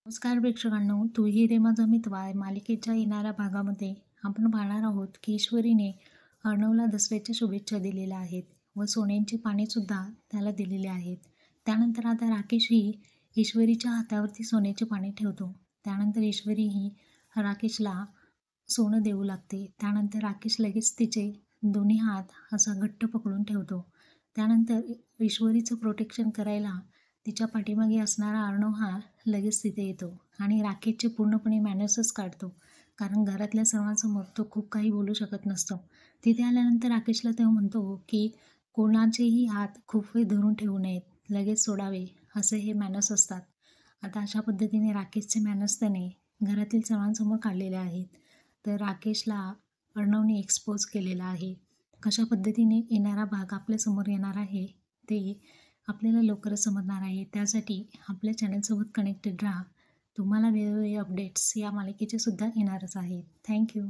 नमस्कार प्रेक्षकांनो, तू ही रे माझा मितवा या मालिकेच्या येणाऱ्या भागामध्ये आपण पाहणार आहोत की ईश्वरीने अर्णवला दसऱ्याच्या शुभेच्छा दिलेल्या आहेत व सोन्यांची पानेसुद्धा त्याला दिलेली आहेत. त्यानंतर आता राकेशही ईश्वरीच्या हातावरती सोन्याची पाने ठेवतो. त्यानंतर ईश्वरीही राकेशला सोनं देऊ लागते. त्यानंतर राकेश लगेच तिचे दोन्ही हात असा घट्ट पकडून ठेवतो. त्यानंतर ईश्वरीचं प्रोटेक्शन करायला तिच्या पाठीमागे असणारा अर्णव हा लगेच तिथे येतो आणि राकेशचे पूर्णपणे मॅनर्सच काढतो. कारण घरातल्या सर्वांसमोर तो खूप काही बोलू शकत नसतो. तिथे आल्यानंतर राकेशला तेव्हा म्हणतो की कोणाचेही हात खूप वेळ धरून ठेवू नयेत, लगेच सोडावे, असे हे मॅनर्स असतात. आता अशा पद्धतीने राकेशचे मॅनर्स त्याने घरातील सर्वांसमोर काढलेले आहेत. तर राकेशला अर्णवने एक्सपोज केलेला आहे. कशा पद्धतीने येणारा भाग आपल्यासमोर येणार आहे ते आपल्याला लवकरच समजणार आहे. त्यासाठी आपल्या चॅनलसोबत कनेक्टेड राहा. तुम्हाला वेगवेगळे अपडेट्स या मालिकेचे सुद्धा येणारच आहेत. थँक्यू.